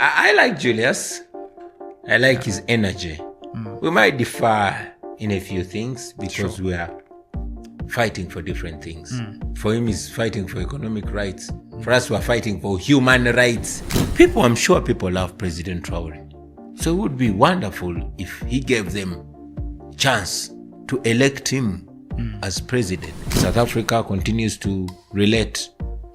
I like Julius. I like his energy. We might differ in a few things because we are fighting for different things. For him, he's fighting for economic rights. For us, we're fighting for human rights. I'm sure people love President Traore. So it would be wonderful if he gave them chance to elect him as president. South Africa continues to relate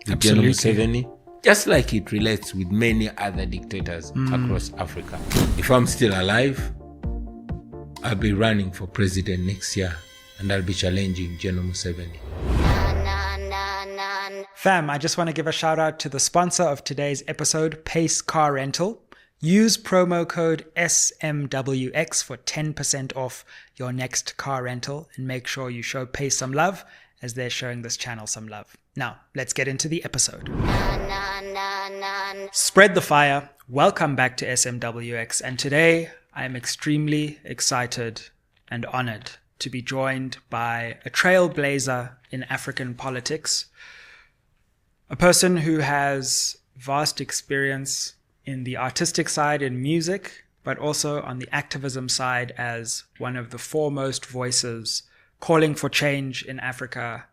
with General Museveni, just like it relates with many other dictators across Africa. If I'm still alive, I'll be running for president next year and I'll be challenging General Museveni. Fam, I just want to give a shout out to the sponsor of today's episode, Pace Car Rental. Use promo code SMWX for 10% off your next car rental and make sure you show Pace some love as they're showing this channel some love. Now, let's get into the episode. Spread the fire. Welcome back to SMWX, and today I am extremely excited and honored to be joined by a trailblazer in African politics, a person who has vast experience in the artistic side in music, but also on the activism side as one of the foremost voices calling for change in Africa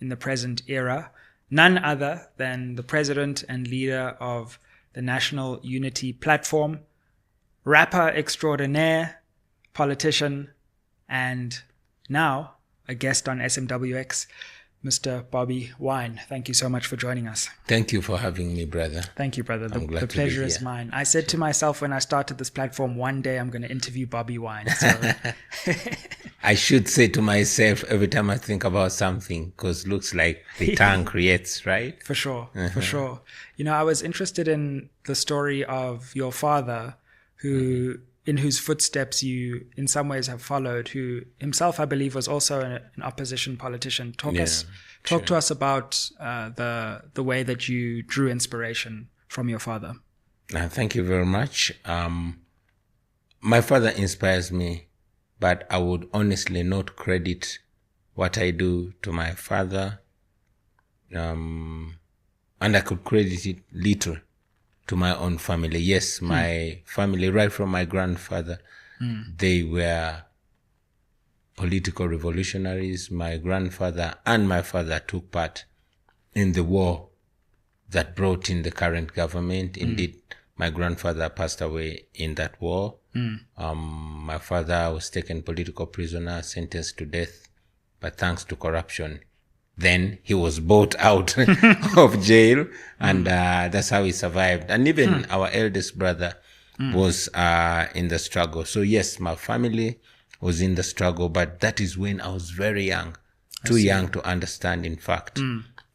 in the present era, none other than the president and leader of the National Unity Platform, rapper extraordinaire, politician, and now a guest on SMWX, Mr. Bobi Wine. Thank you so much for joining us. Thank you for having me, brother. Thank you, brother. The pleasure is mine. I said to myself when I started this platform, one day I'm going to interview Bobi Wine. So. I should say to myself every time I think about something, because looks like the tongue creates, right? For sure, for sure. You know, I was interested in the story of your father, who in whose footsteps you in some ways have followed, who himself, I believe, was also an opposition politician. Talk to us about the way that you drew inspiration from your father. Thank you very much. My father inspires me, but I would honestly not credit what I do to my father. And I could credit it little to my own family. Yes, my family, right from my grandfather, they were political revolutionaries. My grandfather and my father took part in the war that brought in the current government. Indeed, my grandfather passed away in that war. My father was taken political prisoner, sentenced to death, but thanks to corruption, then he was bought out of jail, and that's how he survived. And even our eldest brother was in the struggle. So yes, my family was in the struggle, but that is when I was very young, too young to understand, in fact,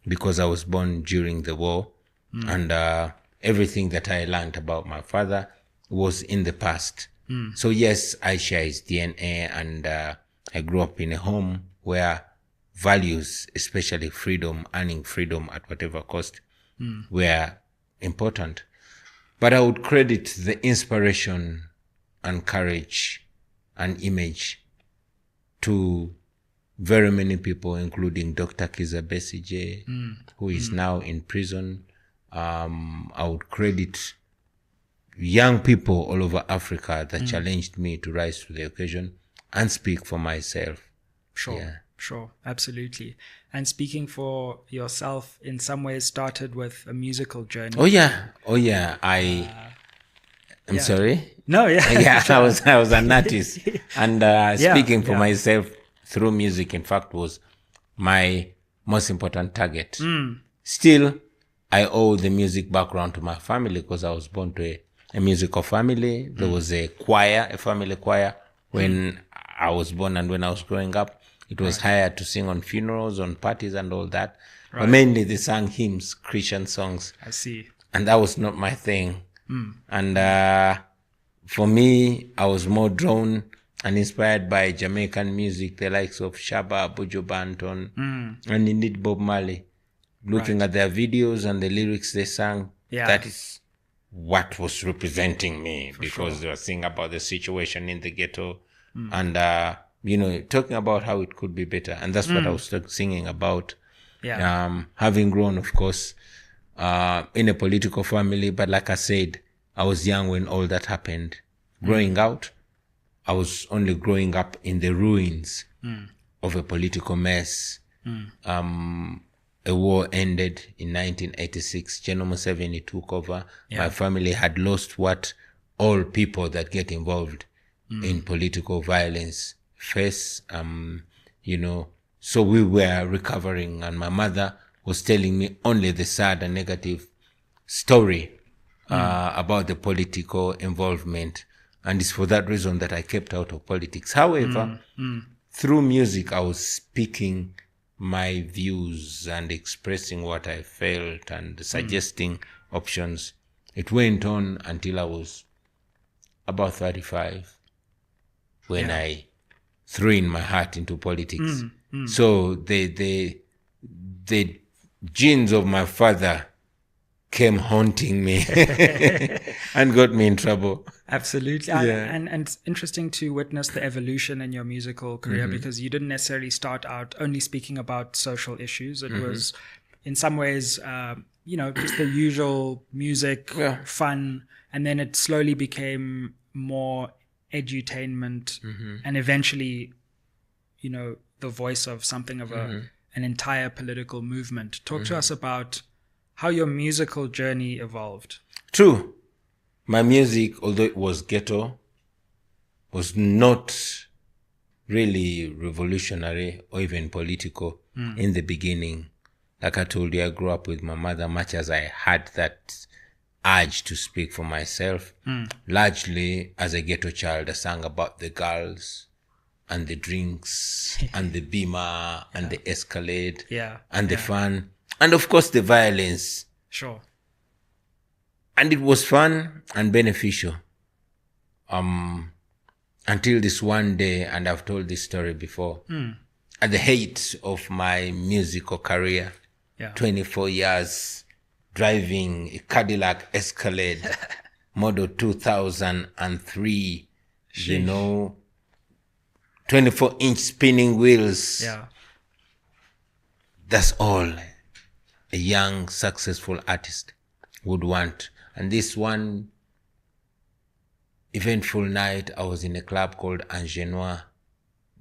because I was born during the war, and everything that I learned about my father was in the past. So yes, I share his DNA, and I grew up in a home where values, especially freedom, earning freedom at whatever cost, were important. But I would credit the inspiration and courage and image to very many people, including Dr. Kizza Besigye, who is now in prison. I would credit young people all over Africa that challenged me to rise to the occasion and speak for myself. Sure, absolutely. And speaking for yourself, in some ways, started with a musical journey. Oh yeah. I'm sorry. No, yeah. Yeah, I was an artist, and speaking for myself through music, in fact, was my most important target. Still, I owe the music background to my family because I was born to a musical family. There was a choir, a family choir, when I was born and when I was growing up. It was hired to sing on funerals, on parties and all that. But mainly they sang hymns, Christian songs. I see. And that was not my thing. And for me, I was more drawn and inspired by Jamaican music, the likes of Shabba, Buju Banton, and indeed Bob Marley. Looking at their videos and the lyrics they sang, that is what was representing me, because they were singing about the situation in the ghetto and talking about how it could be better. And that's what I was singing about. Having grown, of course, in a political family, but like I said, I was young when all that happened. Growing out, I was only growing up in the ruins of a political mess. A war ended in 1986. General Museveni took over. My family had lost what all people that get involved in political violence face. So we were recovering, and my mother was telling me only the sad and negative story about the political involvement. And it's for that reason that I kept out of politics. However, through music, I was speaking my views and expressing what I felt and suggesting options. It went on until I was about 35 when I threw in my heart into politics. So the genes of my father came haunting me and got me in trouble. Absolutely. And it's interesting to witness the evolution in your musical career because you didn't necessarily start out only speaking about social issues. It was in some ways, just the usual music, fun, and then it slowly became more edutainment and eventually, the voice of something of an entire political movement. Talk to us about how your musical journey evolved. True. My music, although it was ghetto, was not really revolutionary or even political in the beginning. Like I told you, I grew up with my mother, much as I had that urge to speak for myself. Largely, as a ghetto child, I sang about the girls and the drinks and the Beamer and the Escalade and the fun. And of course, the violence. Sure. And it was fun and beneficial. Until this one day, and I've told this story before, at the height of my musical career, 24 years, driving a Cadillac Escalade, model 2003, 24-inch spinning wheels. Yeah. That's all a young, successful artist would want. And this one eventful night, I was in a club called Angenois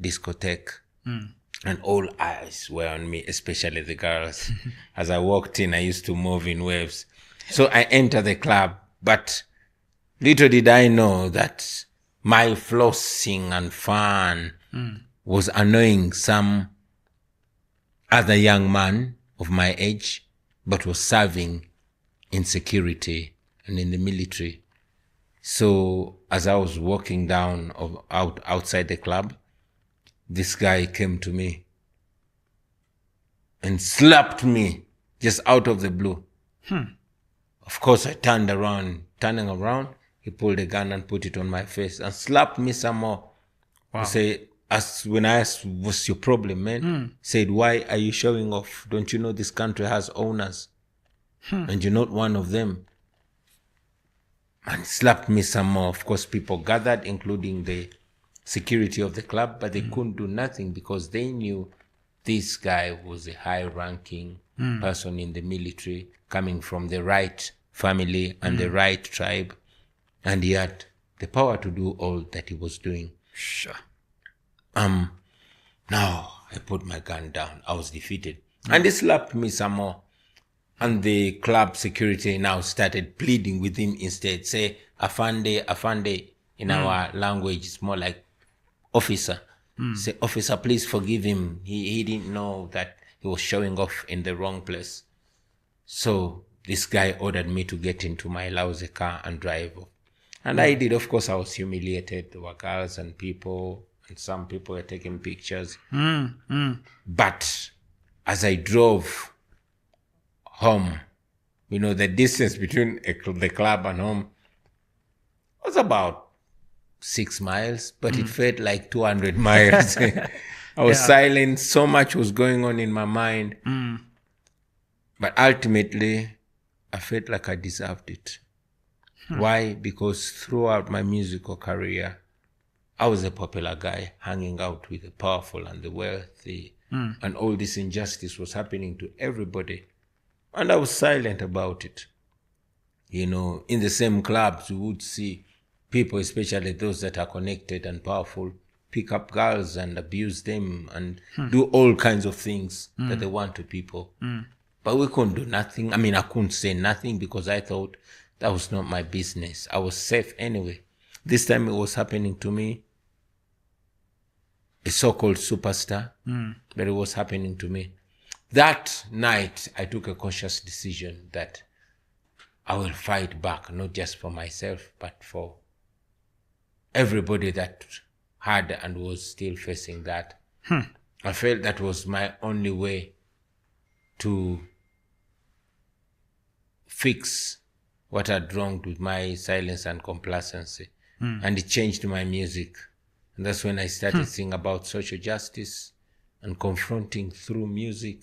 Discotheque. And all eyes were on me, especially the girls. As I walked in, I used to move in waves. So I entered the club, but little did I know that my flossing and fun was annoying some other young man of my age, but was serving in security and in the military. So as I was walking down outside the club, this guy came to me and slapped me just out of the blue. Of course, I turned around. Turning around, he pulled a gun and put it on my face and slapped me some more. Wow. He said, when I asked, what's your problem, man? He said, why are you showing off? Don't you know this country has owners? And you're not one of them. And slapped me some more. Of course, people gathered, including the security of the club, but they couldn't do nothing because they knew this guy was a high-ranking person in the military, coming from the right family and the right tribe, and he had the power to do all that he was doing. Sure. Now I put my gun down. I was defeated. And they slapped me some more. And the club security now started pleading with him instead. Say, Afande, Afande. In our language, it's more like officer. Say, officer, please forgive him. He didn't know that he was showing off in the wrong place. So this guy ordered me to get into my lousy car and drive off. And I did. Of course, I was humiliated. There were girls and people, and some people were taking pictures. But as I drove home, the distance between the club and home was about 6 miles, but it felt like 200 miles. I was silent. So much was going on in my mind. But ultimately, I felt like I deserved it. Why? Because throughout my musical career, I was a popular guy hanging out with the powerful and the wealthy. And all this injustice was happening to everybody. And I was silent about it. In the same clubs, you would see people, especially those that are connected and powerful, pick up girls and abuse them and do all kinds of things that they want to people. But we couldn't do nothing. I mean, I couldn't say nothing because I thought that was not my business. I was safe anyway. This time it was happening to me, a so-called superstar, but it was happening to me. That night, I took a conscious decision that I will fight back, not just for myself, but for everybody that had and was still facing that. I felt that was my only way to fix what had wronged with my silence and complacency. And it changed my music. And that's when I started singing about social justice and confronting through music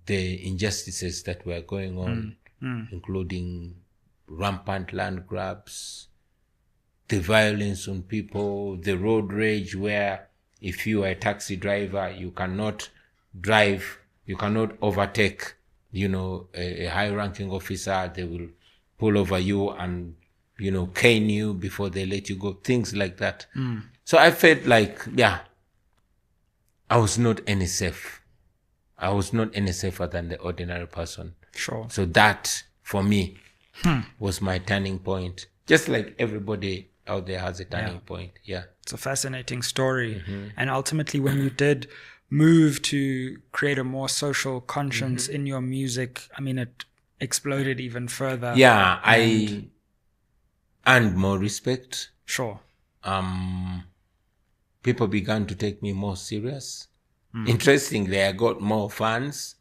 the injustices that were going on, including rampant land grabs, the violence on people, the road rage where if you are a taxi driver, you cannot drive, you cannot overtake, a high-ranking officer. They will pull over you and, cane you before they let you go, things like that. So I felt like, I was not any safe. I was not any safer than the ordinary person. Sure. So that, for me, was my turning point. Just like everybody out there has a turning point. Yeah. It's a fascinating story. And ultimately, when you did move to create a more social conscience in your music, I mean, it exploded even further. Yeah, I earned more respect. Sure. People began to take me more serious. Interestingly, I got more fans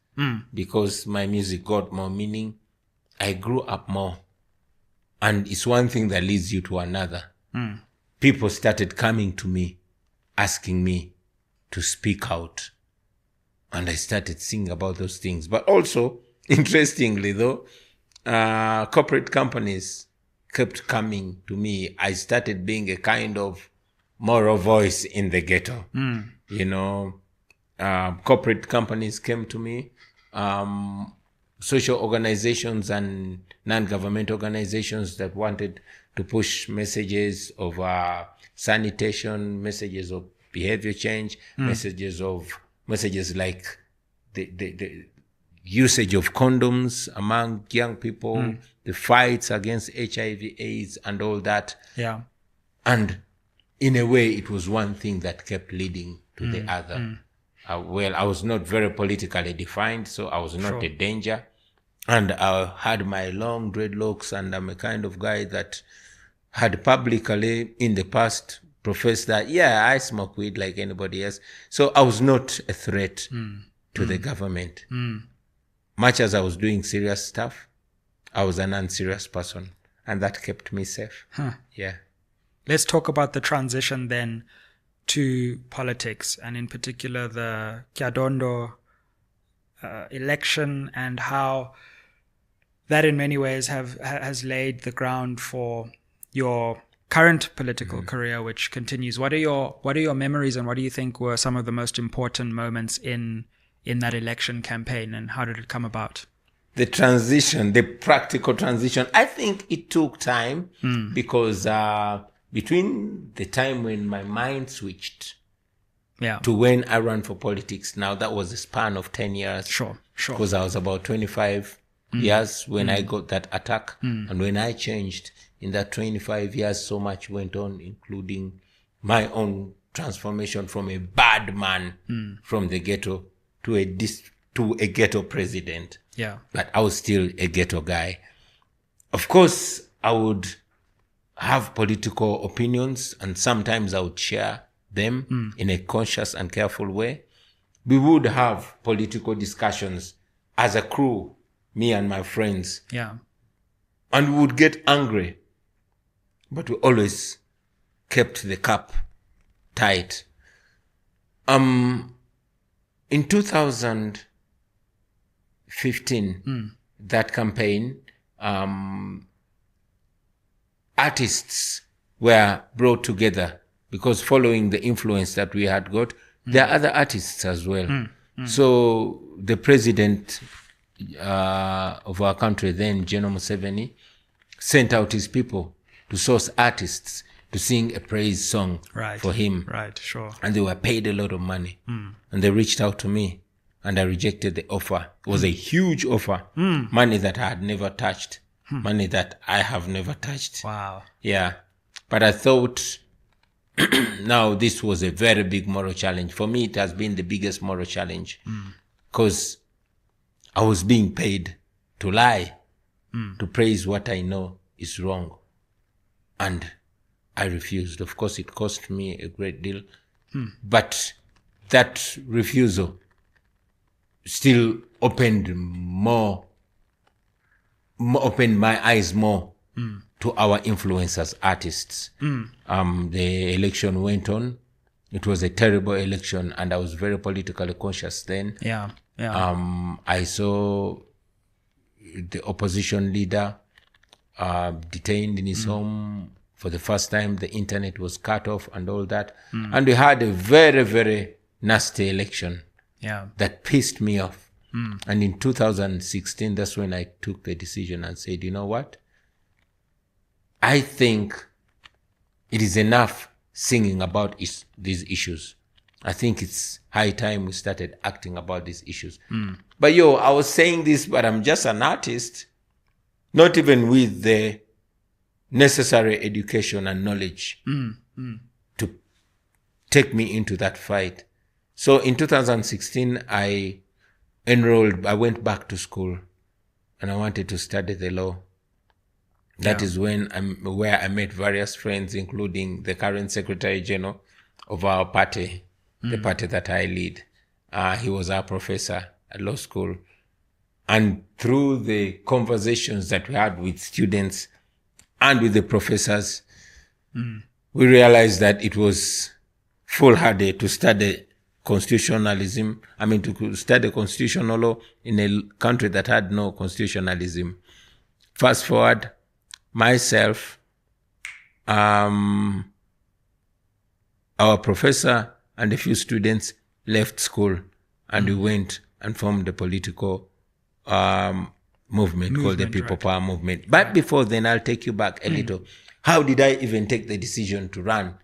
because my music got more meaning. I grew up more. And it's one thing that leads you to another. People started coming to me, asking me to speak out. And I started singing about those things. But also, interestingly though, corporate companies kept coming to me. I started being a kind of moral voice in the ghetto. Corporate companies came to me. Social organizations and non-government organizations that wanted to push messages of sanitation, messages of behavior change, messages like the usage of condoms among young people, the fights against HIV/AIDS and all that. Yeah. And in a way, it was one thing that kept leading to the other. I was not very politically defined, so I was not a danger. And I had my long dreadlocks, and I'm a kind of guy that had publicly in the past professed that, I smoke weed like anybody else. So I was not a threat to the government. Much as I was doing serious stuff, I was an unserious person, and that kept me safe. Yeah. Let's talk about the transition then to politics, and in particular the Kyadondo election, and how that in many ways has laid the ground for your current political career, which continues. What are your memories, and what do you think were some of the most important moments in that election campaign, and how did it come about? The transition, the practical transition, I think it took time because between the time when my mind switched to when I ran for politics, now that was a span of 10 years. Sure. Because I was about 25 years when I got that attack. And when I changed in that 25 years, so much went on, including my own transformation from a bad man from the ghetto to a ghetto president. Yeah. But I was still a ghetto guy. Of course, I would have political opinions, and sometimes I would share them in a conscious and careful way. We would have political discussions as a crew, me and my friends. Yeah. And we would get angry, but we always kept the cup tight. In 2015, that campaign, artists were brought together because following the influence that we had got, there are other artists as well. So the president of our country then, General Museveni, sent out his people to source artists to sing a praise song for him. Right, sure. And they were paid a lot of money. And they reached out to me and I rejected the offer. It was a huge offer. Money that I had never touched. Money that I have never touched. Wow. Yeah. But I thought now this was a very big moral challenge. For me, it has been the biggest moral challenge because I was being paid to lie, to praise what I know is wrong. And I refused. Of course, it cost me a great deal. But that refusal still opened opened my eyes more to our influence as artists. The election went on. It was a terrible election, and I was very politically conscious then. Yeah. I saw the opposition leader detained in his home. For the first time, the internet was cut off and all that. And we had a very, very nasty election that pissed me off. And in 2016, that's when I took the decision and said, you know what? I think it is enough singing about these issues. I think it's high time we started acting about these issues. But I was saying this, but I'm just an artist, not even with the necessary education and knowledge to take me into that fight. So in 2016, I went back to school and I wanted to study the law. That is where I met various friends, including the current Secretary General of our party, the party that I lead. He was our professor at law school. And through the conversations that we had with students and with the professors, we realized that it was foolhardy to study constitutionalism. To study constitutional law in a country that had no constitutionalism. Fast forward, myself, our professor and a few students left school and we went and formed a political movement called the People Power Movement. But before then, I'll take you back a little. How did I even take the decision to run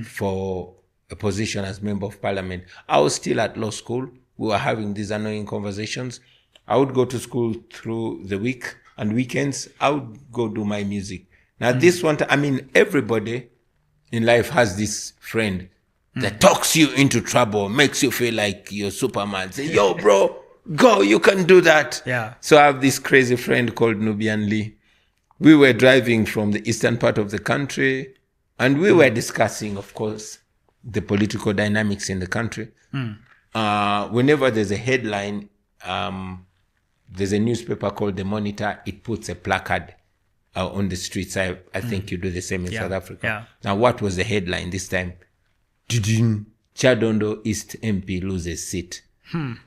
for a position as Member of Parliament? I was still at law school. We were having these annoying conversations. I would go to school through the week and weekends. I would go do my music. Now this one, everybody in life has this friend that talks you into trouble, makes you feel like you're Superman. Say, yo, bro, go, you can do that. Yeah. So I have this crazy friend called Nubian Lee. We were driving from the eastern part of the country and we were discussing, of course, the political dynamics in the country. Whenever there's a headline, there's a newspaper called The Monitor. It puts a placard on the streets. I think you do the same in South Africa. Yeah. Now, what was the headline this time? Chadondo East MP loses seat.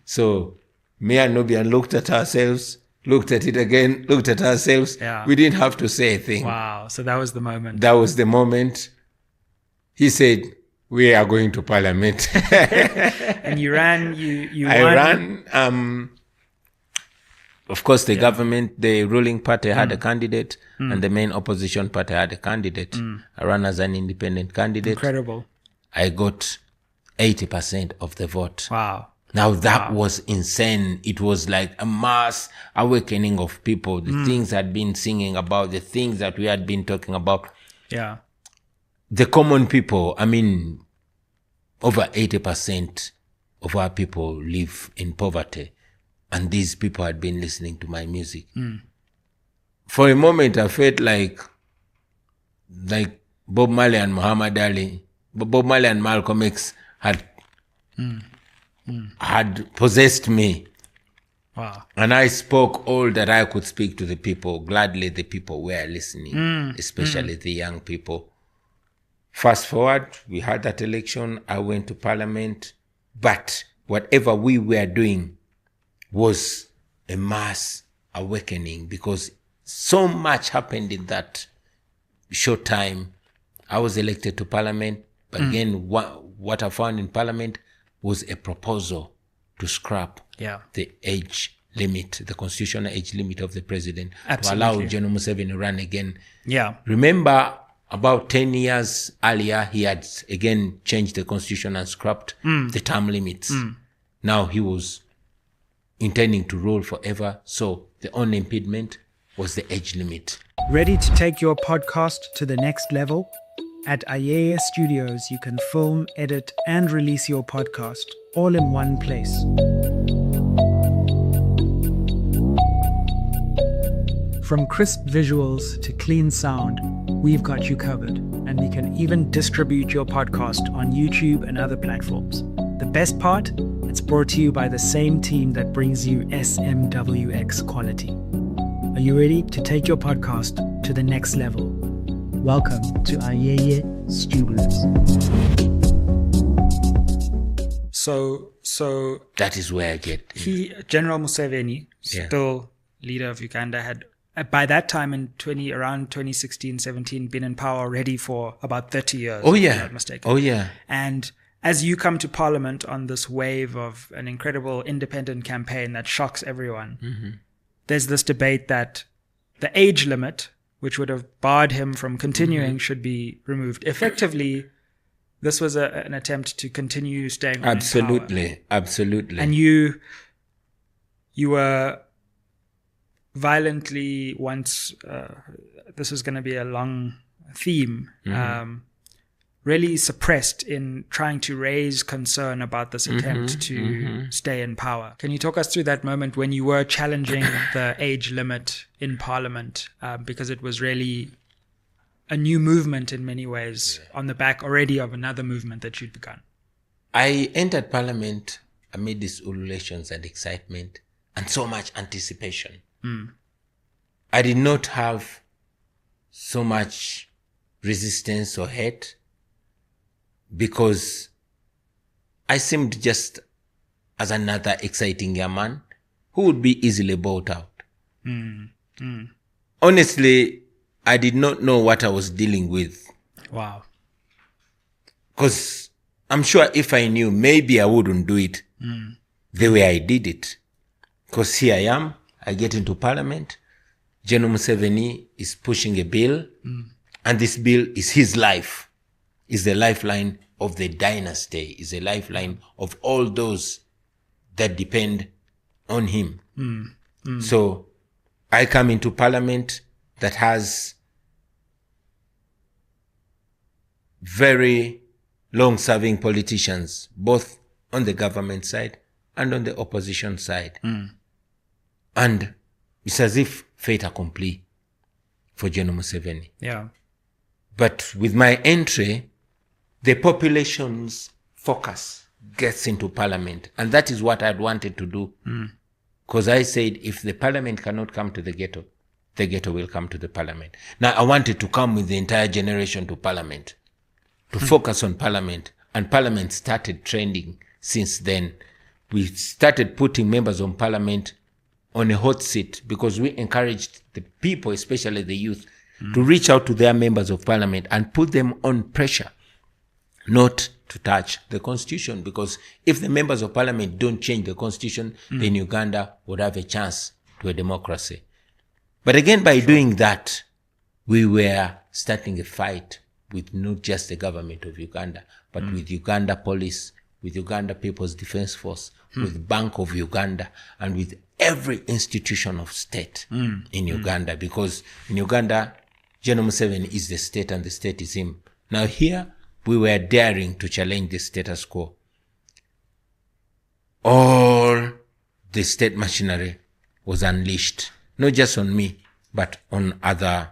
So me and Nubian looked at ourselves, looked at it again, looked at ourselves. Yeah. We didn't have to say a thing. Wow. So that was the moment. That was the moment. He said, we are going to Parliament. And you ran, you I won. ran. Of course, the government, the ruling party had a candidate and the main opposition party had a candidate. I ran as an independent candidate. Incredible. I got 80% of the vote. Wow. Now that was insane. It was like a mass awakening of people. The things I'd been singing about, the things that we had been talking about. Yeah. The common people, over 80% of our people live in poverty. And these people had been listening to my music. For a moment, I felt like Bob Marley and Muhammad Ali, Bob Marley and Malcolm X had possessed me. Wow. And I spoke all that I could speak to the people. Gladly, the people were listening, especially the young people. Fast forward, we had that election. I went to Parliament. But whatever we were doing was a mass awakening because so much happened in that short time. I was elected to Parliament. But again, what I found in Parliament was a proposal to scrap the age limit, the constitutional age limit of the president, Absolutely. to allow General Museveni to run again. Yeah. Remember, about 10 years earlier, he had again changed the constitution and scrapped the term limits. Now he was intending to rule forever, so the only impediment was the age limit. Ready to take your podcast to the next level? At Ayeye Studios, you can film, edit, and release your podcast all in one place. From crisp visuals to clean sound, we've got you covered, and we can even distribute your podcast on YouTube and other platforms. The best part? It's brought to you by the same team that brings you SMWX quality. Are you ready to take your podcast to the next level? Welcome to Ayeye Studios. So That is where I get. General Museveni, still leader of Uganda, had by that time around 2016, 17, been in power already for about 30 years. Oh, if yeah. I'm not mistaken. Oh, yeah. And as you come to Parliament on this wave of an incredible independent campaign that shocks everyone, there's this debate that the age limit, which would have barred him from continuing, should be removed. Effectively, this was an attempt to continue staying on in power. Absolutely. And you were violently once, this is going to be a long theme, really suppressed in trying to raise concern about this attempt to stay in power. Can you talk us through that moment when you were challenging the age limit in Parliament? Because it was really a new movement in many ways, on the back already of another movement that you'd begun. I entered Parliament amid these ululations and excitement and so much anticipation. I did not have so much resistance or hate because I seemed just as another exciting young man who would be easily bought out. Honestly, I did not know what I was dealing with. Wow. Because I'm sure if I knew, maybe I wouldn't do it the way I did it. Because here I am, I get into Parliament, General Museveni is pushing a bill, and this bill is his life, is the lifeline of the dynasty, is the lifeline of all those that depend on him. So I come into Parliament that has very long-serving politicians, both on the government side and on the opposition side. And it's as if fait accompli for General Museveni. Yeah. But with my entry, the population's focus gets into Parliament. And that is what I'd wanted to do. Because I said, if the Parliament cannot come to the ghetto will come to the Parliament. Now, I wanted to come with the entire generation to Parliament, to focus on Parliament. And Parliament started trending since then. We started putting members of Parliament on a hot seat because we encouraged the people, especially the youth, to reach out to their members of Parliament and put them on pressure not to touch the Constitution. Because if the members of Parliament don't change the Constitution, then Uganda would have a chance to a democracy. But again, by doing that, we were starting a fight with not just the government of Uganda, but with Uganda Police, with Uganda People's Defense Force, with Bank of Uganda, and with every institution of state in Uganda. Because in Uganda, General Museveni is the state and the state is him. Now here, we were daring to challenge the status quo. All the state machinery was unleashed, not just on me, but on other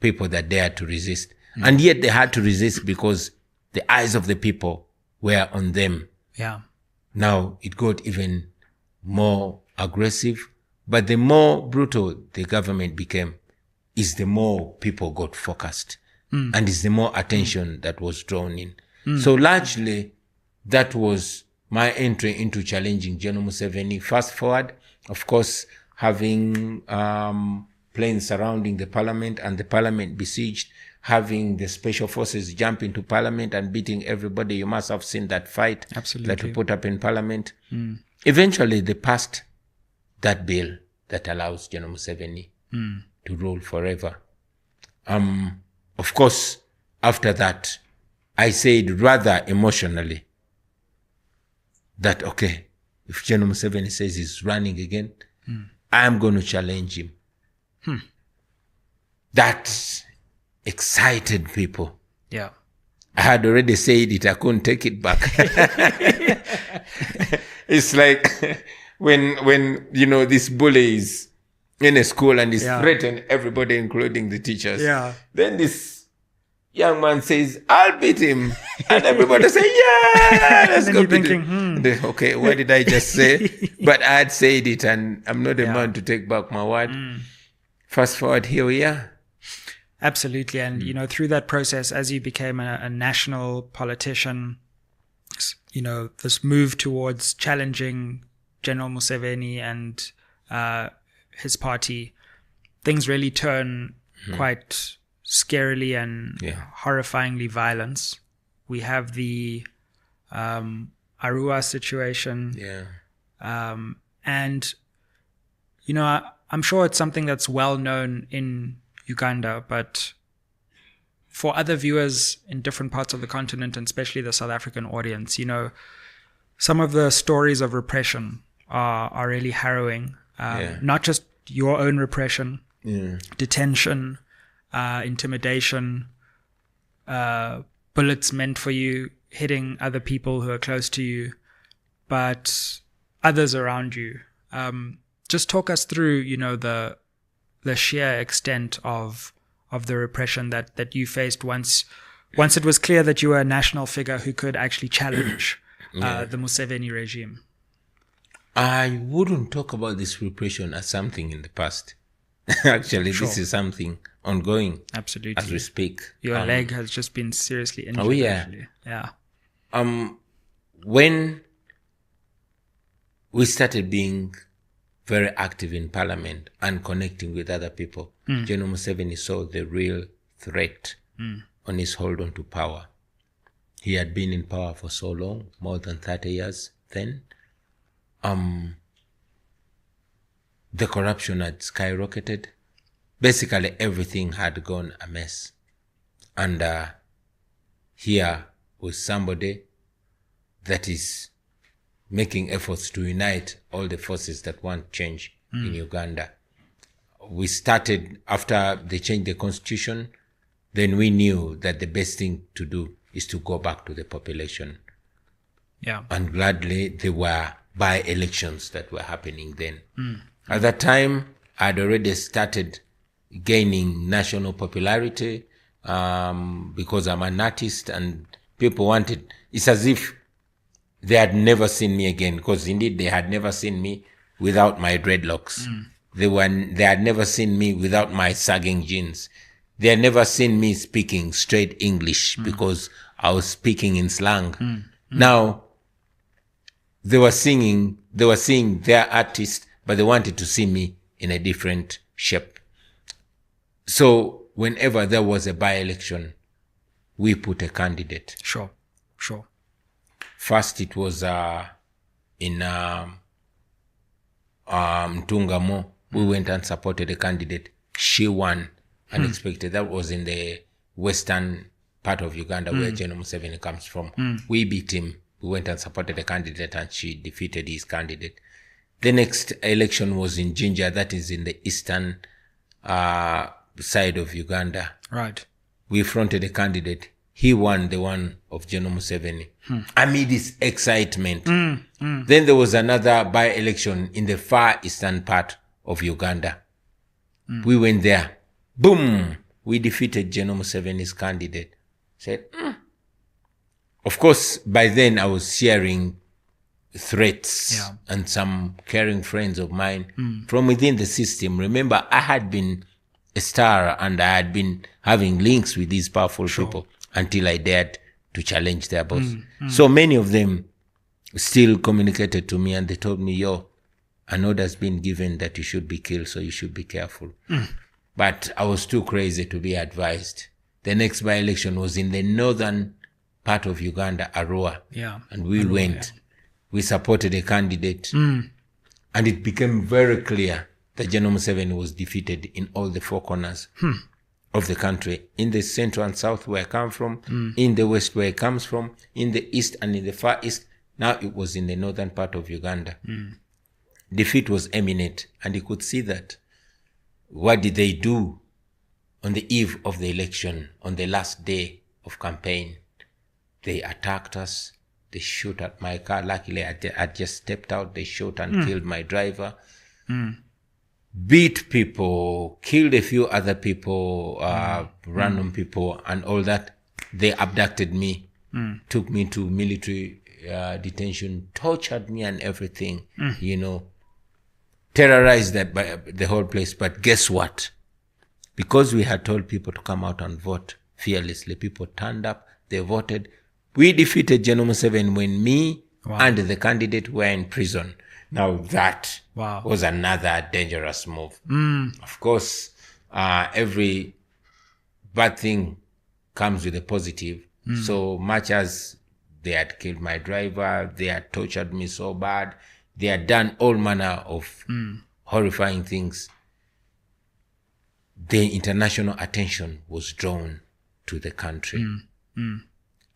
people that dared to resist. And yet they had to resist because the eyes of the people were on them. Yeah. Now it got even more aggressive, but the more brutal the government became, is the more people got focused. And is the more attention that was drawn in. So largely, that was my entry into challenging General Museveni. Fast forward, of course, having planes surrounding the Parliament and the Parliament besieged, having the special forces jump into Parliament and beating everybody. You must have seen that fight that we put up in Parliament. Eventually, they passed that bill that allows General Museveni to rule forever. Of course, after that, I said rather emotionally that, okay, if General Museveni says he's running again, I'm going to challenge him. That excited people. Yeah. I had already said it, I couldn't take it back. It's like when this bully is in a school and is threatening everybody, including the teachers. Yeah. Then this young man says, I'll beat him. And everybody say, yeah, let's go beat him. Okay, what did I just say? But I had said it, and I'm not a man to take back my word. Fast forward, here we are. Absolutely. And, through that process, as you became a national politician, this move towards challenging General Museveni and his party, things really turn quite scarily and horrifyingly violent. We have the Arua situation. And, I'm sure it's something that's well known in Uganda, but for other viewers in different parts of the continent, and especially the South African audience, some of the stories of repression are really harrowing. Not just your own repression, detention, intimidation, bullets meant for you hitting other people who are close to you, but others around you. Just talk us through, the sheer extent of the repression that you faced once it was clear that you were a national figure who could actually challenge the Museveni regime. I wouldn't talk about this repression as something in the past. Actually, this is something ongoing. Absolutely. As we speak. Your leg has just been seriously injured. Oh, yeah. Actually. Yeah. When we started being very active in Parliament and connecting with other people, General Museveni saw the real threat on his hold on to power. He had been in power for so long, more than 30 years then. The corruption had skyrocketed. Basically, everything had gone amiss. And here was somebody that is making efforts to unite all the forces that want change in Uganda. We started, after they changed the constitution, then we knew that the best thing to do is to go back to the population. Yeah. And gladly, there were by-elections that were happening then. At that time, I'd already started gaining national popularity because I'm an artist, and people wanted, it's as if they had never seen me again, because indeed they had never seen me without my dreadlocks. They had never seen me without my sagging jeans. They had never seen me speaking straight English because I was speaking in slang. Now, they were seeing their artist, but they wanted to see me in a different shape. So whenever there was a by-election, we put a candidate. Sure. First, it was in Tungamo. We went and supported a candidate. She won unexpected. That was in the western part of Uganda where General Museveni comes from. We beat him. We went and supported a candidate, and she defeated his candidate. The next election was in Jinja, that is in the eastern side of Uganda. Right. We fronted a candidate. He won the one of General Museveni. Amid his excitement. Then there was another by-election in the far eastern part of Uganda. We went there. Boom! We defeated General Museveni's candidate. Said, Of course, by then I was sharing threats and some caring friends of mine from within the system. Remember, I had been a star and I had been having links with these powerful people until I dared to challenge their boss. So many of them still communicated to me and they told me, an order's been given that you should be killed, so you should be careful. But I was too crazy to be advised. The next by-election was in the northern part of Uganda, Arua. Yeah. And we went. We supported a candidate. And it became very clear that General Museveni was defeated in all the four corners of the country, in the central and south where I come from, in the west where it comes from, in the east and in the far east. Now it was in the northern part of Uganda. Defeat was imminent, and you could see that. What did they do on the eve of the election, on the last day of campaign? They attacked us. They shot at my car. Luckily, I just stepped out. They shot and killed my driver. Beat people, killed a few other people, random people, and all that. They abducted me, took me to military detention, tortured me and everything, terrorized the whole place. But guess what? Because we had told people to come out and vote fearlessly, people turned up, they voted. We defeated General Museveni when me and the candidate were in prison. Now that was another dangerous move. Of course, every bad thing comes with a positive. So much as they had killed my driver, they had tortured me so bad, they had done all manner of horrifying things, the international attention was drawn to the country.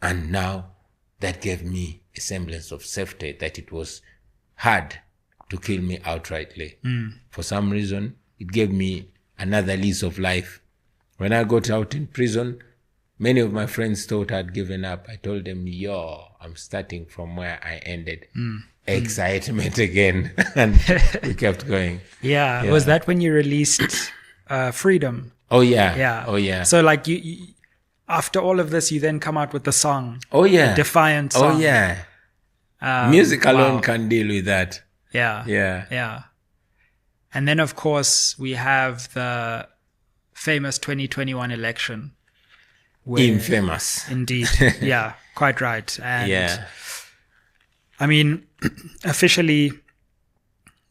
And now that gave me a semblance of safety, that it was hard to kill me outrightly. For some reason, it gave me another lease of life. When I got out in prison, many of my friends thought I'd given up. I told them, I'm starting from where I ended. Excitement again. And we kept going. Yeah. Was that when you released Freedom? Oh, yeah. Oh, yeah. So, like, you after all of this, you then come out with the song. Oh, yeah. The Defiance song. Oh, yeah. Music alone can deal with that. Yeah. And then, of course, we have the famous 2021 election. Infamous. Indeed. Yeah, quite right. And I mean, officially,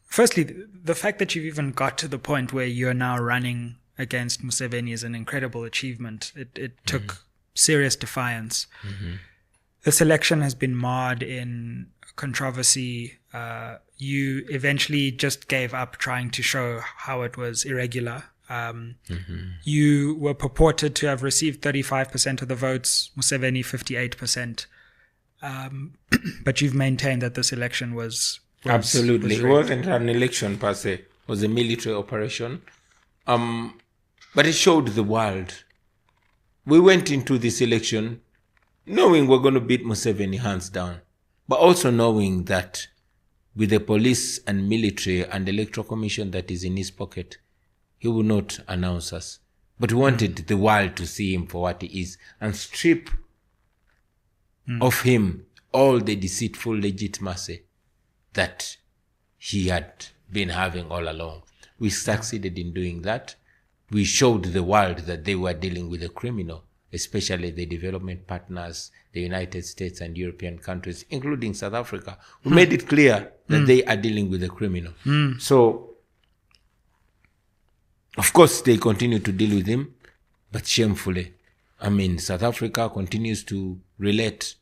firstly, the fact that you've even got to the point where you're now running against Museveni is an incredible achievement. It took serious defiance. This election has been marred in controversy. You eventually just gave up trying to show how it was irregular. You were purported to have received 35% of the votes, Museveni 58%. But you've maintained that this election was absolutely. It wasn't an election per se. It was a military operation. But it showed the world. We went into this election knowing we're going to beat Museveni hands down, but also knowing that with the police and military and electoral commission that is in his pocket, he will not announce us. But we wanted the world to see him for what he is and strip of him all the deceitful legitimacy that he had been having all along. We succeeded in doing that. We showed the world that they were dealing with a criminal, especially the development partners, the United States and European countries, including South Africa. We made it clear that they are dealing with a criminal. So, of course, they continue to deal with him, but shamefully. I mean, South Africa continues to relate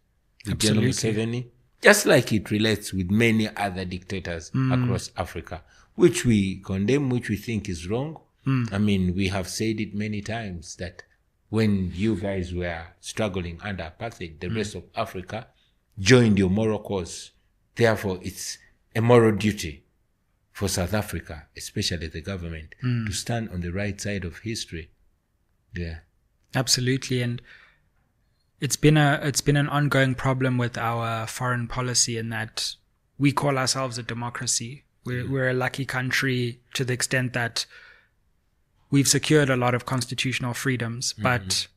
with General Museveni, just like it relates with many other dictators across Africa, which we condemn, which we think is wrong. I mean, we have said it many times that when you guys were struggling under apartheid, the rest of Africa joined your moral cause. Therefore, it's a moral duty for South Africa, especially the government, to stand on the right side of history. Yeah, absolutely. And it's been an ongoing problem with our foreign policy in that we call ourselves a democracy. We're a lucky country to the extent that we've secured a lot of constitutional freedoms, but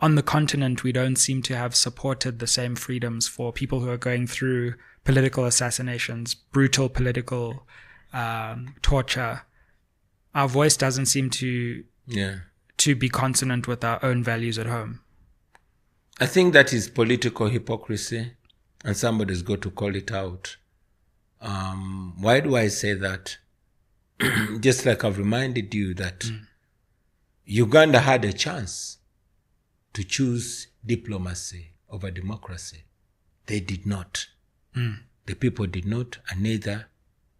on the continent, we don't seem to have supported the same freedoms for people who are going through political assassinations, brutal political torture. Our voice doesn't seem to be consonant with our own values at home. I think that is political hypocrisy, and somebody's got to call it out. Why do I say that? Just like I've reminded you that Uganda had a chance to choose diplomacy over democracy. They did not. The people did not, and neither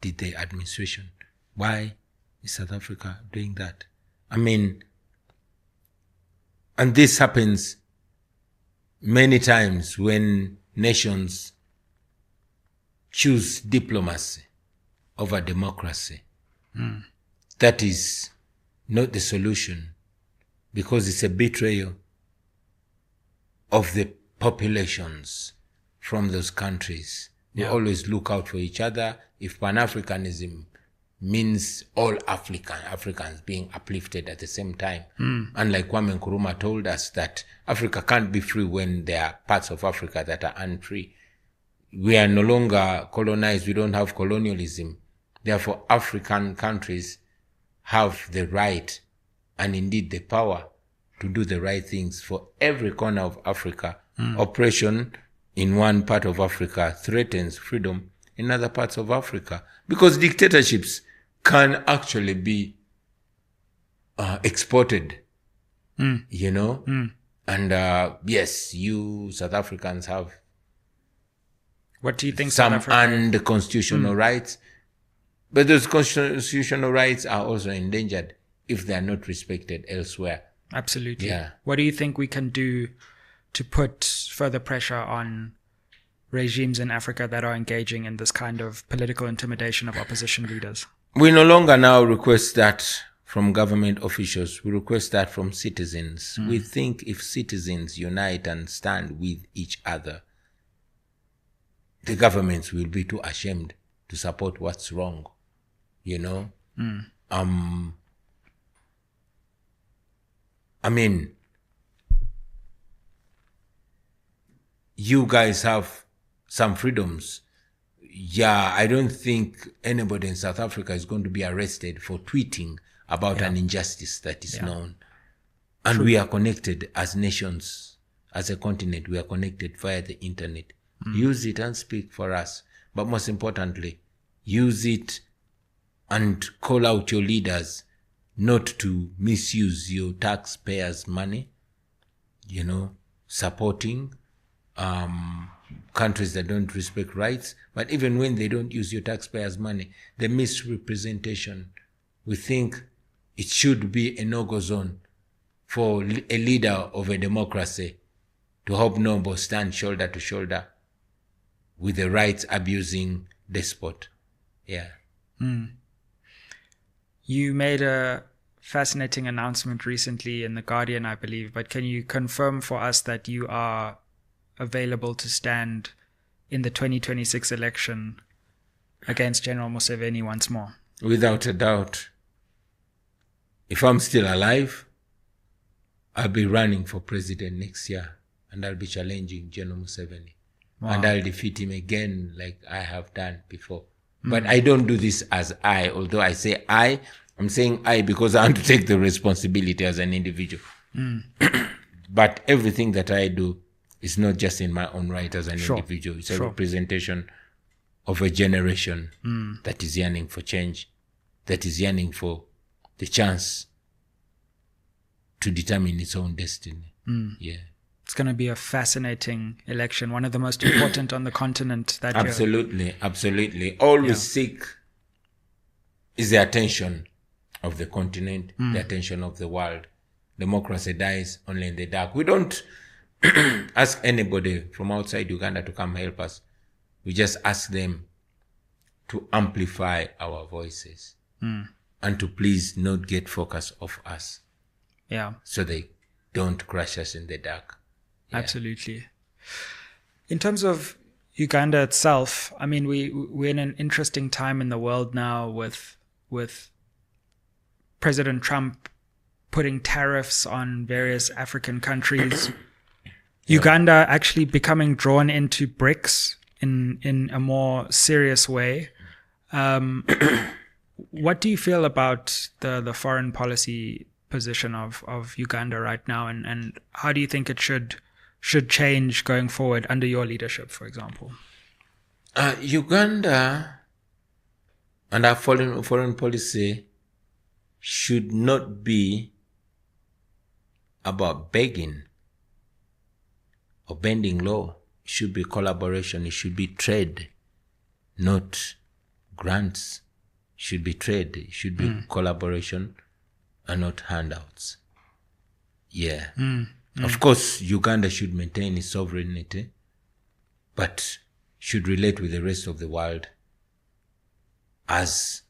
did the administration? Why is South Africa doing that? I mean, and this happens many times when nations choose diplomacy over democracy. That is not the solution, because it's a betrayal of the populations from those countries. We always look out for each other. If Pan-Africanism means all Africans being uplifted at the same time, unlike Kwame Nkrumah told us that Africa can't be free when there are parts of Africa that are unfree. We are no longer colonized. We don't have colonialism. Therefore, African countries have the right and indeed the power to do the right things for every corner of Africa. Oppression in one part of Africa threatens freedom in other parts of Africa, because dictatorships can actually be exported, you know. And yes, you South Africans have What do you think some South Africa... unconstitutional rights, but those constitutional rights are also endangered if they are not respected elsewhere. Absolutely. Yeah. What do you think we can do to put further pressure on regimes in Africa that are engaging in this kind of political intimidation of opposition leaders? We no longer now request that from government officials. We request that from citizens. We think if citizens unite and stand with each other, the governments will be too ashamed to support what's wrong, you know? I mean, you guys have some freedoms. Yeah, I don't think anybody in South Africa is going to be arrested for tweeting about an injustice that is known. And we are connected as nations, as a continent. We are connected via the internet. Use it and speak for us. But most importantly, use it and call out your leaders not to misuse your taxpayers' money, you know, supporting countries that don't respect rights. But even when they don't use your taxpayers' money, the misrepresentation, we think it should be a no-go zone for a leader of a democracy to hope noble stand shoulder to shoulder with the rights-abusing despot. Yeah. You made a fascinating announcement recently in The Guardian, I believe, but can you confirm for us that you are available to stand in the 2026 election against General Museveni once more? Without a doubt. If I'm still alive, I'll be running for president next year, and I'll be challenging General Museveni. Wow. And I'll defeat him again like I have done before. But I don't do this as I, although I say I'm saying I because I want to take the responsibility as an individual. But everything that I do is not just in my own right as an individual. It's a representation of a generation that is yearning for change, that is yearning for the chance to determine its own destiny. Yeah. It's going to be a fascinating election, one of the most important on the continent that year. Absolutely. All we seek is the attention of the continent, the attention of the world. Democracy dies only in the dark. We don't ask anybody from outside Uganda to come help us. We just ask them to amplify our voices and to please not get focus off us. Yeah. So they don't crush us in the dark. Yeah. Absolutely. In terms of Uganda itself, I mean, we're in an interesting time in the world now with President Trump putting tariffs on various African countries. Uganda actually becoming drawn into BRICS in a more serious way. What do you feel about the foreign policy position of Uganda right now, and how do you think it should change going forward under your leadership, for example? Uganda and our foreign policy should not be about begging or bending low. It should be collaboration. It should be trade, not grants, should be trade, it should be collaboration and not handouts. Yeah. Of course, Uganda should maintain its sovereignty, but should relate with the rest of the world as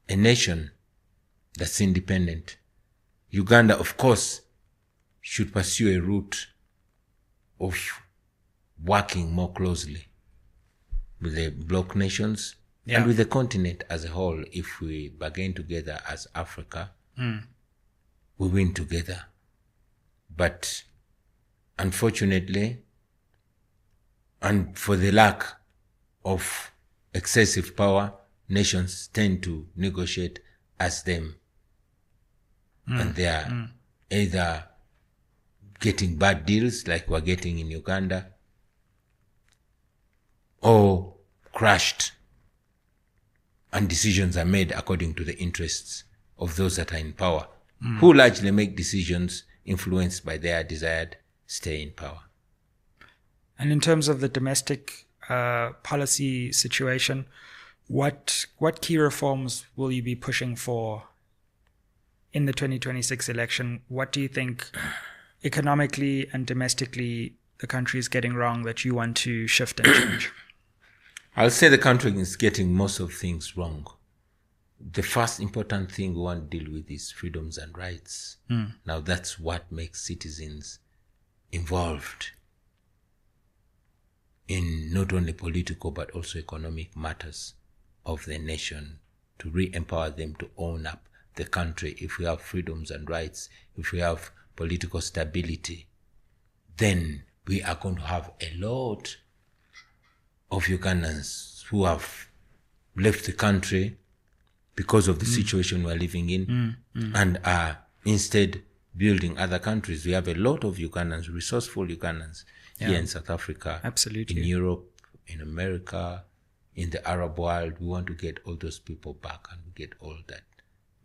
a nation that's independent. Uganda, of course, should pursue a route of working more closely with the bloc nations and with the continent as a whole. If we bargain together as Africa, we win together. But unfortunately, and for the lack of excessive power, nations tend to negotiate as them. And they are either getting bad deals like we're getting in Uganda, or crushed, and decisions are made according to the interests of those that are in power, who largely make decisions influenced by their desired stay in power. And in terms of the domestic policy situation, what key reforms will you be pushing for in the 2026 election? What do you think economically and domestically the country is getting wrong that you want to shift and change? I'll say the country is getting most of things wrong. The first important thing we want to deal with is freedoms and rights. Now that's what makes citizens involved in not only political but also economic matters of the nation, to re-empower them to own up the country. If we have freedoms and rights, if we have political stability, then we are going to have a lot of Ugandans who have left the country because of the situation we're living in and are instead building other countries. We have a lot of Ugandans, resourceful Ugandans here in South Africa, Absolutely. in Europe, in America, in the Arab world. We want to get all those people back and get all that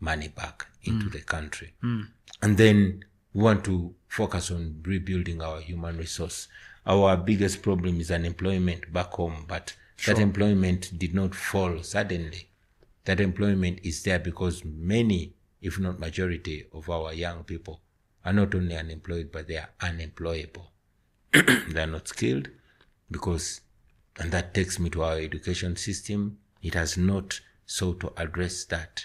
money back into the country. And then we want to focus on rebuilding our human resource. Our biggest problem is unemployment back home, but that employment did not fall suddenly. That employment is there because many, if not majority, of our young people are not only unemployed, but they are unemployable. They are not skilled because, and that takes me to our education system, it has not sought to address that.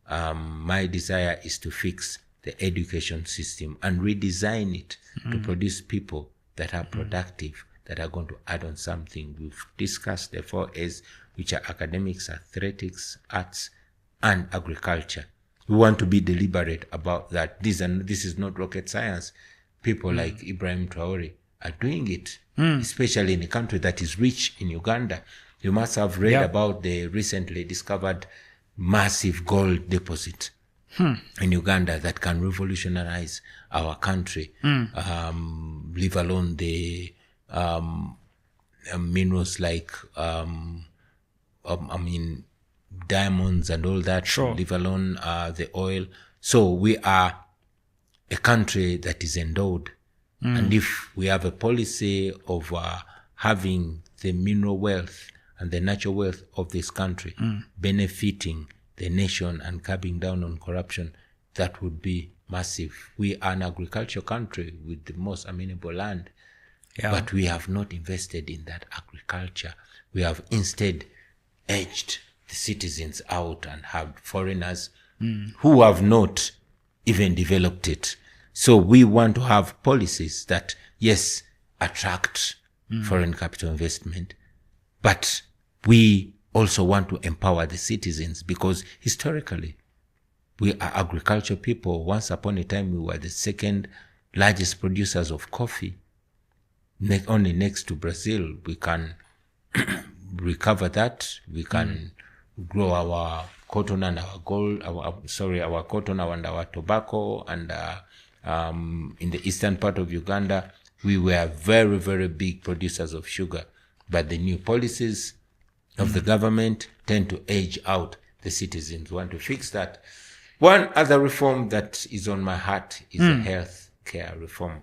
My desire is to fix the education system and redesign it to produce people that are productive, that are going to add on something. We've discussed the 4 A's, which are academics, athletics, arts, and agriculture. We want to be deliberate about that. This is not rocket science. People like Ibrahim Traore are doing it, especially in a country that is rich in Uganda. You must have read about the recently discovered massive gold deposit in Uganda that can revolutionize our country, leave alone the minerals like diamonds and all that, leave alone the oil. So we are a country that is endowed, and if we have a policy of having the mineral wealth and the natural wealth of this country benefiting the nation and curbing down on corruption, that would be massive. We are an agricultural country with the most amenable land, but we have not invested in that agriculture. We have instead edged the citizens out and have foreigners who have not even developed it. So we want to have policies that, yes, attract foreign capital investment, but we also want to empower the citizens, because historically we are agricultural people. Once upon a time we were the second largest producers of coffee, only next to Brazil. We can recover that. We can grow our cotton and our gold, our cotton and our tobacco. And in the eastern part of Uganda, we were very, very big producers of sugar. But the new policies of the government tend to age out the citizens. We want to fix that. One other reform that is on my heart is the health care reform.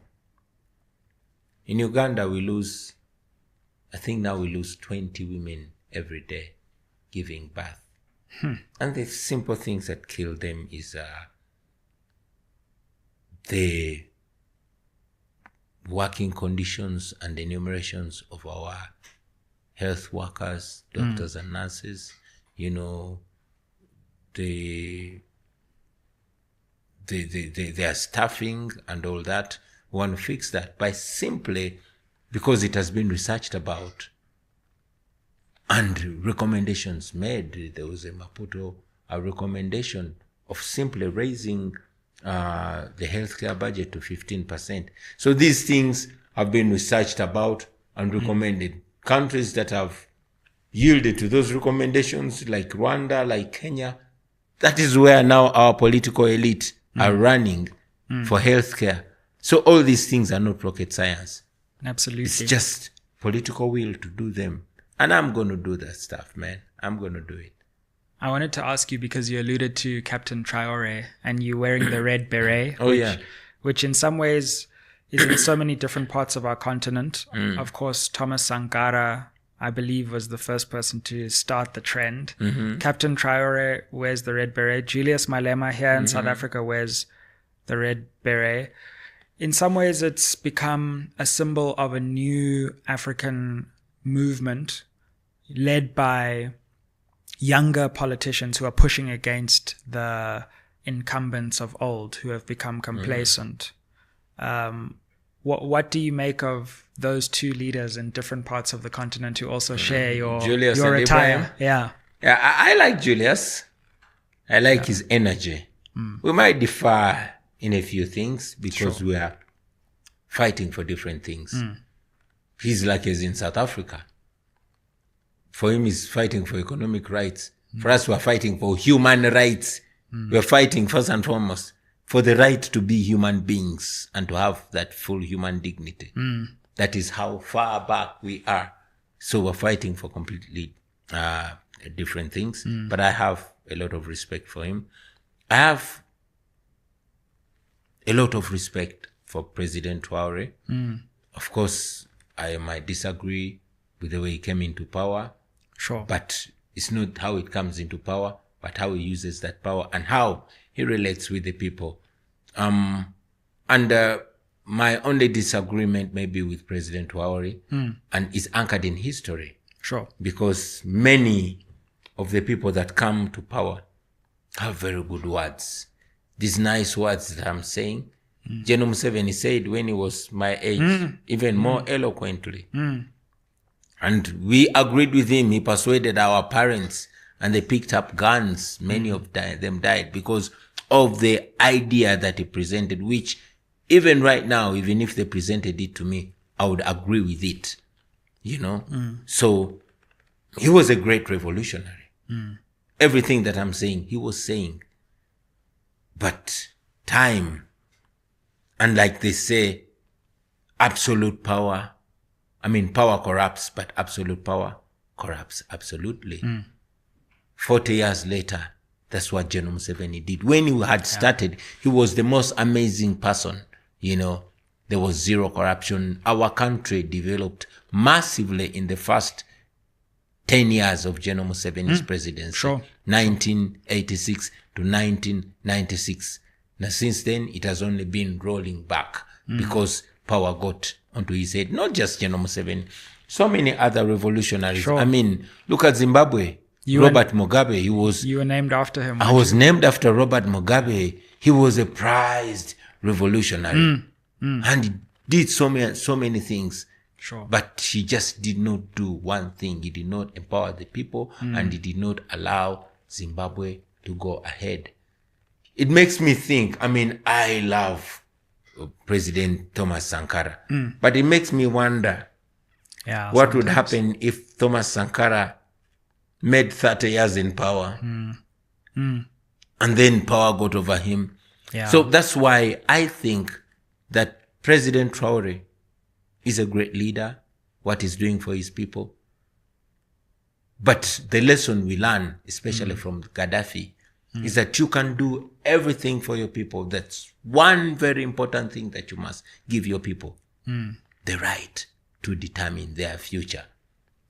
In Uganda, I think now we lose 20 women every day giving birth. And the simple things that kill them is the working conditions and enumerations of our health workers, doctors and nurses, their staffing and all that. We want to fix that by simply, because it has been researched about and recommendations made. There was a recommendation of simply raising the healthcare budget to 15%. So these things have been researched about and recommended. Countries that have yielded to those recommendations, like Rwanda, like Kenya, that is where now our political elite are running for healthcare. So all these things are not rocket science. Absolutely. It's just political will to do them. And I'm going to do that stuff, man. I'm going to do it. I wanted to ask you, because you alluded to Captain Traore and you wearing the red beret. Which in some ways is in so many different parts of our continent. Of course, Thomas Sankara, I believe, was the first person to start the trend. Captain Traore wears the red beret. Julius Malema here in South Africa wears the red beret. In some ways, it's become a symbol of a new African movement led by younger politicians who are pushing against the incumbents of old, who have become complacent. What do you make of those two leaders in different parts of the continent who also share your attire? Yeah, I like Julius. I like his energy. We might differ in a few things because we are fighting for different things. He's like he's in South Africa. For him, he's fighting for economic rights. For us, we're fighting for human rights. We're fighting first and foremost for the right to be human beings and to have that full human dignity. That is how far back we are. So we're fighting for completely different things. But I have a lot of respect for him. I have a lot of respect for President Traore. Of course, I might disagree with the way he came into power. But it's not how it comes into power, but how he uses that power and how he relates with the people. And my only disagreement may be with President Traore and is anchored in history. Because many of the people that come to power have very good words. These nice words that I'm saying, General Museveni said when he was my age, even more eloquently. And we agreed with him. He persuaded our parents and they picked up guns. Many of them died because of the idea that he presented, which even right now, even if they presented it to me, I would agree with it, So he was a great revolutionary. Everything that I'm saying, he was saying. But time, and like they say, absolute power, power corrupts, but absolute power corrupts absolutely. 40 years later, that's what General Museveni did. When he had started, he was the most amazing person. There was zero corruption. Our country developed massively in the first 10 years of General Museveni's presidency, 1986 to 1996. Now, since then, it has only been rolling back because power got onto his head. Not just General Museveni, so many other revolutionaries. Look at Zimbabwe. Robert Mugabe. You were named after him. I was named after Robert Mugabe. He was a prized revolutionary, and he did so many things. But he just did not do one thing. He did not empower the people, and he did not allow Zimbabwe to go ahead. It makes me think. I love President Thomas Sankara, but it makes me wonder what would happen if Thomas Sankara made 30 years in power and then power got over him. So that's why I think that President Traore is a great leader, what he's doing for his people. But the lesson we learn, especially from Gaddafi, is that you can do everything for your people. That's one very important thing that you must give your people, the right to determine their future.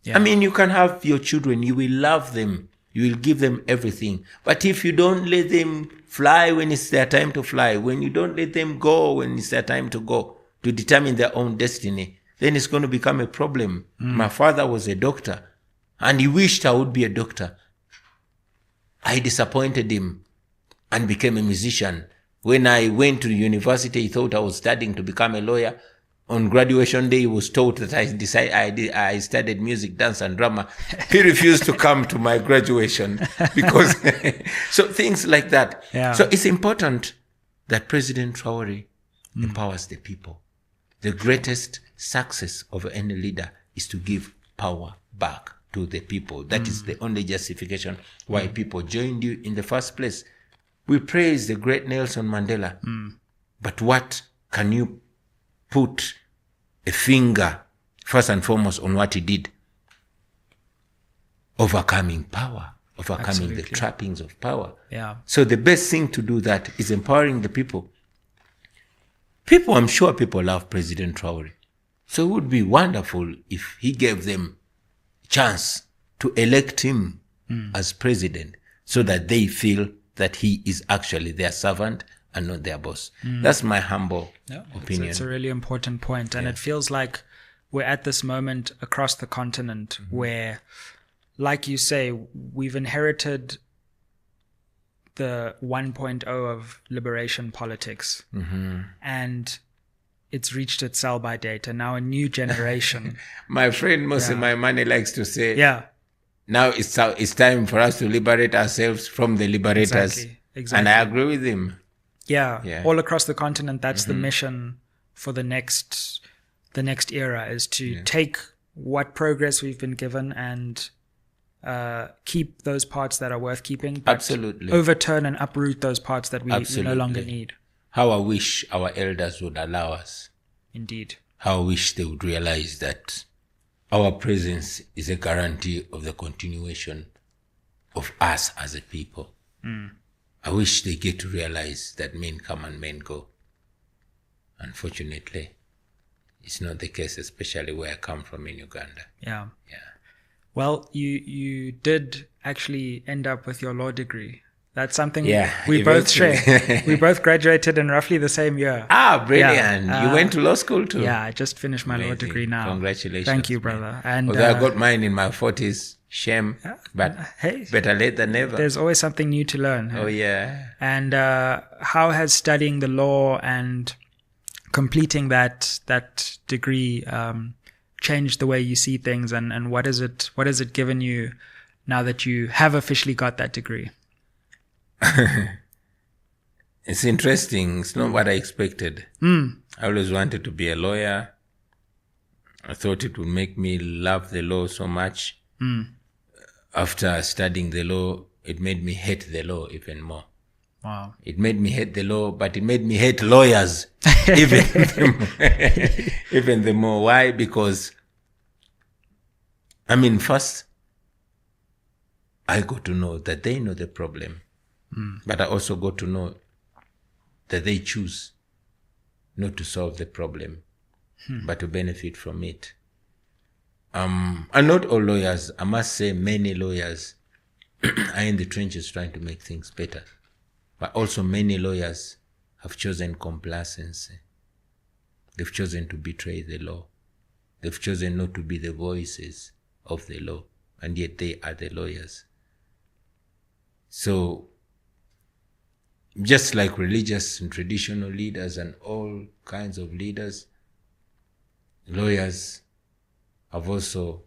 You can have your children, you will love them You will give them everything. But if you don't let them fly when it's their time to fly, when you don't let them go when it's their time to go, to determine their own destiny, then it's going to become a problem. My father was a doctor, and he wished I would be a doctor. I disappointed him and became a musician. When I went to university, he thought I was studying to become a lawyer. On graduation day, he was told that I studied music, dance, and drama. He refused to come to my graduation because so things like that. Yeah. So it's important that President Traore empowers the people. The greatest success of any leader is to give power back to the people. That is the only justification why people joined you in the first place. We praise the great Nelson Mandela, but what can you put a finger, first and foremost, on what he did? Overcoming power, overcoming the trappings of power. Yeah. So the best thing to do that is empowering the people. People, I'm sure people love President Traore. So it would be wonderful if he gave them a chance to elect him as president so that they feel that he is actually their servant and not their boss. That's my humble opinion. It's a really important point. And it feels like we're at this moment across the continent where, like you say, we've inherited the 1.0 of liberation politics. And it's reached its sell-by date. And now a new generation. My friend Mose Maimane likes to say, now it's time for us to liberate ourselves from the liberators. Exactly. And I agree with him. Yeah. All across the continent, that's the mission for the next era, is to take what progress we've been given and keep those parts that are worth keeping, but Absolutely. overturn and uproot those parts that we no longer need. How I wish our elders would allow us. Indeed. How I wish they would realize that our presence is a guarantee of the continuation of us as a people. I wish they get to realize that men come and men go. Unfortunately, it's not the case, especially where I come from in Uganda. Yeah. Well, you did actually end up with your law degree. That's something we both share. We both graduated in roughly the same year. Ah, brilliant. You went to law school too? Yeah, I just finished my law degree now. Congratulations. Thank you, brother. And although I got mine in my 40s, shame, but hey, better late than never. There's always something new to learn. Oh, yeah. And how has studying the law and completing that degree changed the way you see things, and what has it given you now that you have officially got that degree? It's interesting. It's not what I expected. I always wanted to be a lawyer. I thought it would make me love the law so much. After studying the law, it made me hate the law even more. Wow. It made me hate the law, but it made me hate lawyers even the more. Why? Because, first, I got to know that they know the problem. But I also got to know that they choose not to solve the problem, but to benefit from it. And not all lawyers, I must say many lawyers are in the trenches trying to make things better. But also many lawyers have chosen complacency. They've chosen to betray the law. They've chosen not to be the voices of the law, and yet they are the lawyers. So, just like religious and traditional leaders and all kinds of leaders, lawyers have also,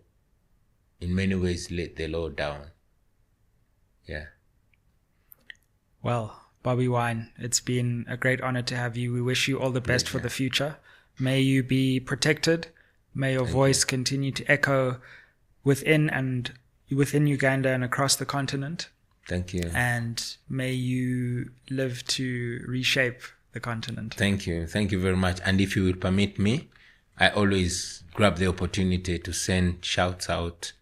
in many ways, let the law down. Yeah. Well, Bobi Wine, it's been a great honor to have you. We wish you all the best for the future. May you be protected. May your voice continue to echo within Uganda and across the continent. Thank you. And may you live to reshape the continent. Thank you. Thank you very much. And if you will permit me, I always grab the opportunity to send shouts out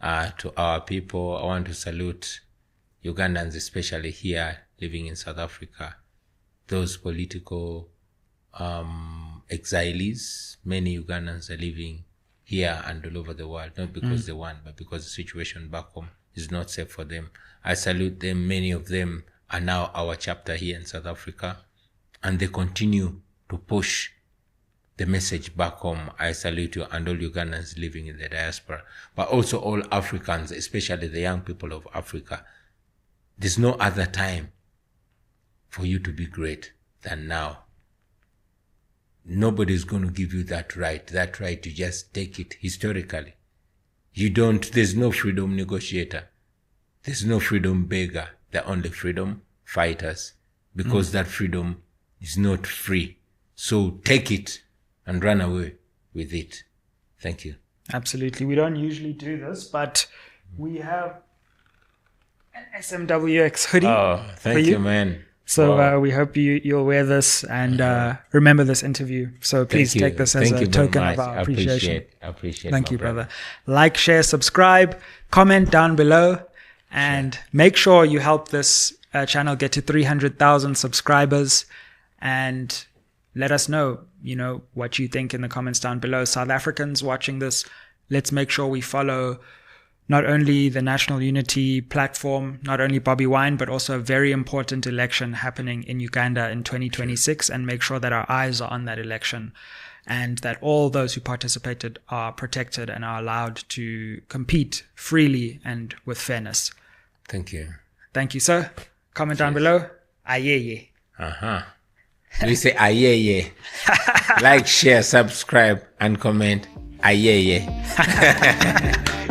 to our people. I want to salute Ugandans, especially here living in South Africa, those political exiles. Many Ugandans are living here and all over the world, not because they want, but because the situation back home is not safe for them. I salute them. Many of them are now our chapter here in South Africa, and they continue to push the message back home. I salute you and all Ugandans living in the diaspora, but also all Africans, especially the young people of Africa. There's no other time for you to be great than now. Nobody's going to give you that right. That right, you just take it historically. There's no freedom negotiator. There's no freedom beggar. The only freedom fighters, because that freedom is not free. So take it and run away with it. Thank you. Absolutely. We don't usually do this, but we have an SMWX hoodie. Oh, thank you, man. So Wow. we hope you'll wear this and remember this interview. So please Thank you. take this as Thank a you very token much. of our appreciation. I appreciate Thank my you, brother. Like, share, subscribe, comment down below, and make sure you help this channel get to 300,000 subscribers. And let us know, what you think in the comments down below. South Africans watching this, let's make sure we follow not only the National Unity platform, not only Bobi Wine, but also a very important election happening in Uganda in 2026, and make sure that our eyes are on that election and that all those who participated are protected and are allowed to compete freely and with fairness. Thank you. Thank you, sir. Comment down below. Ayeye. We say ayeye. Like, share, subscribe, and comment. Ayeye.